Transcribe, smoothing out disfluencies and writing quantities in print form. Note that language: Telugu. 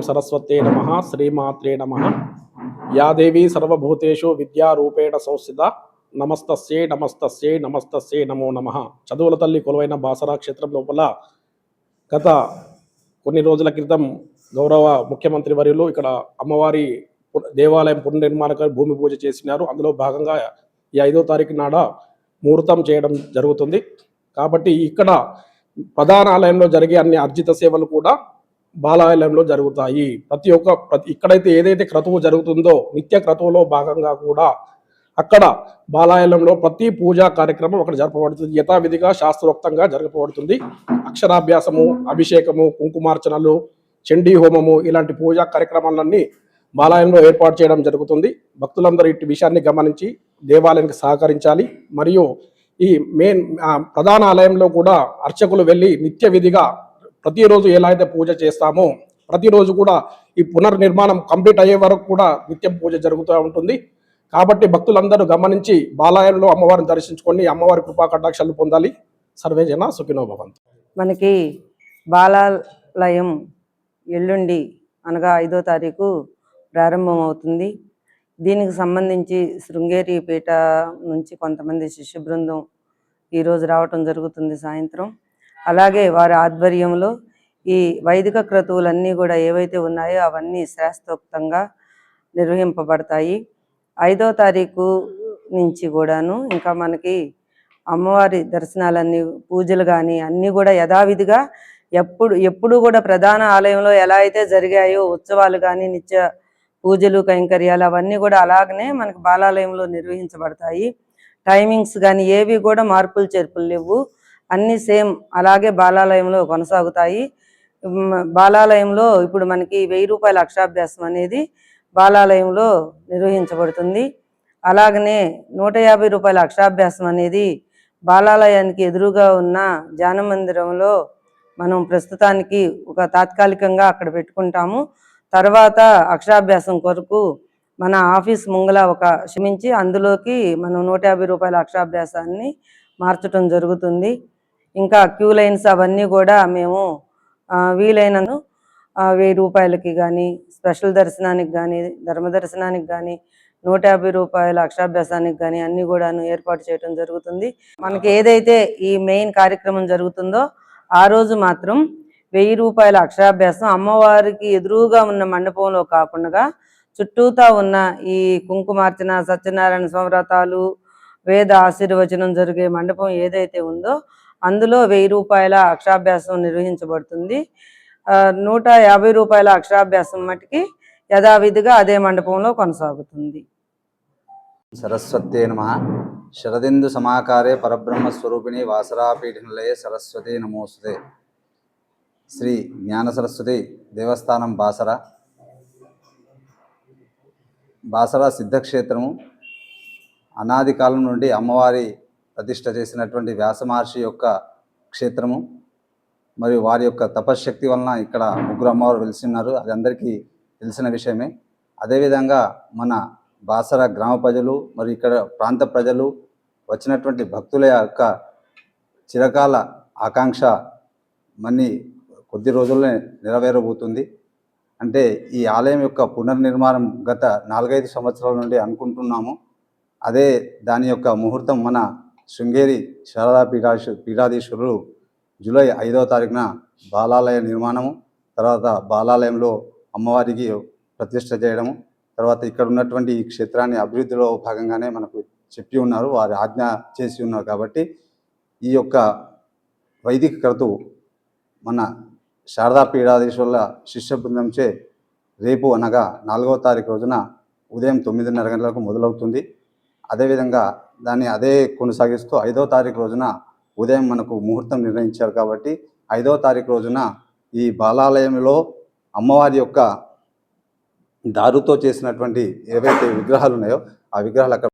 सरस्वते नमः श्रीमात्रे नमः या देवी सर्वभूतेषु विद्यारूपेण संस्थिता నమస్తస్యే నమస్తస్యే నమస్తస్యే నమో నమః. చదువుల తల్లి కొలువైన బాసరా క్షేత్రం లోపల గత కొన్ని రోజుల క్రితం గౌరవ ముఖ్యమంత్రి వర్యులు ఇక్కడ అమ్మవారి దేవాలయం పునర్నిర్మాణక భూమి పూజ చేసినారు. అందులో భాగంగా ఈ 5వ తారీఖు నాడ ముహూర్తం చేయడం జరుగుతుంది. కాబట్టి ఇక్కడ ప్రధాన ఆలయంలో జరిగే అన్ని అర్జిత సేవలు కూడా బాలాలయంలో జరుగుతాయి. ఇక్కడైతే ఏదైతే క్రతువు జరుగుతుందో నిత్య క్రతువులో భాగంగా కూడా అక్కడ బాలాలయంలో ప్రతి పూజా కార్యక్రమం అక్కడ జరపబడుతుంది. యథావిధిగా శాస్త్రోక్తంగా జరపబడుతుంది. అక్షరాభ్యాసము, అభిషేకము, కుంకుమార్చనలు, చండీ హోమము ఇలాంటి పూజా కార్యక్రమాలన్నీ బాలాలయంలో ఏర్పాటు చేయడం జరుగుతుంది. భక్తులందరూ ఇటు విషయాన్ని గమనించి దేవాలయానికి సహకరించాలి. మరియు ఈ ప్రధాన ఆలయంలో కూడా అర్చకులు వెళ్ళి నిత్య విధిగా ప్రతిరోజు ఎలా అయితే పూజ చేస్తామో ప్రతిరోజు కూడా ఈ పునర్నిర్మాణం కంప్లీట్ అయ్యే వరకు కూడా నిత్యం పూజ జరుగుతూ ఉంటుంది. కాబట్టి భక్తులందరూ గమనించి బాలాలయంలో అమ్మవారిని దర్శించుకొని అమ్మవారి కృపా కటాక్షాలు పొందాలి. సర్వే జన సుఖినో భవంతు. మనకి బాలాలయం ఎల్లుండి అనగా 5వ తారీఖు ప్రారంభం అవుతుంది. దీనికి సంబంధించి శృంగేరి పీఠ నుంచి కొంతమంది శిష్య బృందం ఈరోజు రావటం జరుగుతుంది సాయంత్రం. అలాగే వారి ఆధ్వర్యంలో ఈ వైదిక క్రతువులన్నీ కూడా ఏవైతే ఉన్నాయో అవన్నీ శాస్త్రోక్తంగా నిర్వహింపబడతాయి. 5వ తారీఖు నుంచి కూడాను ఇంకా మనకి అమ్మవారి దర్శనాలన్నీ పూజలు కానీ అన్నీ కూడా యథావిధిగా ఎప్పుడు కూడా ప్రధాన ఆలయంలో ఎలా అయితే జరిగాయో ఉత్సవాలు కానీ నిత్య పూజలు కైంకర్యాలు అవన్నీ కూడా అలాగనే మనకి బాలాలయంలో నిర్వహించబడతాయి. టైమింగ్స్ కానీ ఏవి కూడా మార్పులు చేర్పులు లేవు, అన్నీ సేమ్ అలాగే బాలాలయంలో కొనసాగుతాయి. బాలాలయంలో ఇప్పుడు మనకి 1000 రూపాయల అక్షరాభ్యాసం అనేది బాలాలయంలో నిర్వహించబడుతుంది. అలాగనే 150 రూపాయల అక్షరాభ్యాసం అనేది బాలాలయానికి ఎదురుగా ఉన్న ధ్యాన మందిరంలో మనం ప్రస్తుతానికి ఒక తాత్కాలికంగా అక్కడ పెట్టుకుంటాము. తర్వాత అక్షరాభ్యాసం కొరకు మన ఆఫీస్ ముంగల ఒక క్షమించి అందులోకి మనం 150 రూపాయల అక్షరాభ్యాసాన్ని మార్చడం జరుగుతుంది. ఇంకా క్యూ లైన్స్ అవన్నీ కూడా మేము వీలైనను 1000 రూపాయలకి కానీ స్పెషల్ దర్శనానికి కానీ ధర్మ దర్శనానికి కానీ 150 రూపాయల అక్షరాభ్యాసానికి కానీ అన్నీ కూడాను ఏర్పాటు చేయడం జరుగుతుంది. మనకి ఏదైతే ఈ మెయిన్ కార్యక్రమం జరుగుతుందో ఆ రోజు మాత్రం 1000 రూపాయల అక్షరాభ్యాసం అమ్మవారికి ఎదురుగా ఉన్న మండపంలో కాకుండా చుట్టూతా ఉన్న ఈ కుంకుమార్చన, సత్యనారాయణ స్వామి వేద ఆశీర్వచనం జరిగే మండపం ఏదైతే ఉందో అందులో 1000 రూపాయల అక్షరాభ్యాసం నిర్వహించబడుతుంది. 150 రూపాయల అక్షరాభ్యాసం మటుకి యథావిధిగా అదే మండపంలో కొనసాగుతుంది. సరస్వతే నమః. శరదిందు సమాకారే పరబ్రహ్మస్వరూపిణి వాసరాపీఠనిలయే సరస్వతి నమోస్తుతే. శ్రీ జ్ఞాన సరస్వతి దేవస్థానం బాసరా సిద్ధక్షేత్రము అనాది కాలం నుండి అమ్మవారి ప్రతిష్ఠ చేసినటువంటి వ్యాస మహర్షి యొక్క క్షేత్రము. మరియు వారి యొక్క తపశ్శక్తి వలన ఇక్కడ ముగ్గురు అమ్మవారు వెలిసిన్నారు, అది అందరికీ తెలిసిన విషయమే. అదేవిధంగా మన బాసరా గ్రామ ప్రజలు మరియు ఇక్కడ ప్రాంత ప్రజలు వచ్చినటువంటి భక్తుల యొక్క చిరకాల ఆకాంక్ష మన్ని కొద్ది రోజుల్లో నెరవేరబోతుంది. అంటే ఈ ఆలయం యొక్క పునర్నిర్మాణం గత 4-5 సంవత్సరాల నుండి అనుకుంటున్నాము. అదే దాని యొక్క ముహూర్తం మన శృంగేరి శారదా పీఠాధీశ్వరులు జూలై 5వ తారీఖున బాలాలయ నిర్మాణము, తర్వాత బాలాలయంలో అమ్మవారికి ప్రతిష్ఠ చేయడము, తర్వాత ఇక్కడ ఉన్నటువంటి ఈ క్షేత్రాన్ని అభివృద్ధిలో భాగంగానే మనకు చెప్పి ఉన్నారు, వారి ఆజ్ఞ చేసి ఉన్నారు. కాబట్టి ఈ యొక్క వైదిక క్రతువు మన శారదా పీఠాధీశ్వరుల శిష్య బృందంచే రేపు అనగా 4వ తారీఖు రోజున ఉదయం 9:30 గంటలకు మొదలవుతుంది. అదేవిధంగా దాన్ని అదే కొనసాగిస్తూ 5వ తారీఖు రోజున ఉదయం మనకు ముహూర్తం నిర్ణయించారు. కాబట్టి 5వ తారీఖు రోజున ఈ బాలాలయంలో అమ్మవారి యొక్క దారుతో చేసినటువంటి ఏవైతే విగ్రహాలు ఉన్నాయో ఆ విగ్రహాలు అక్కడ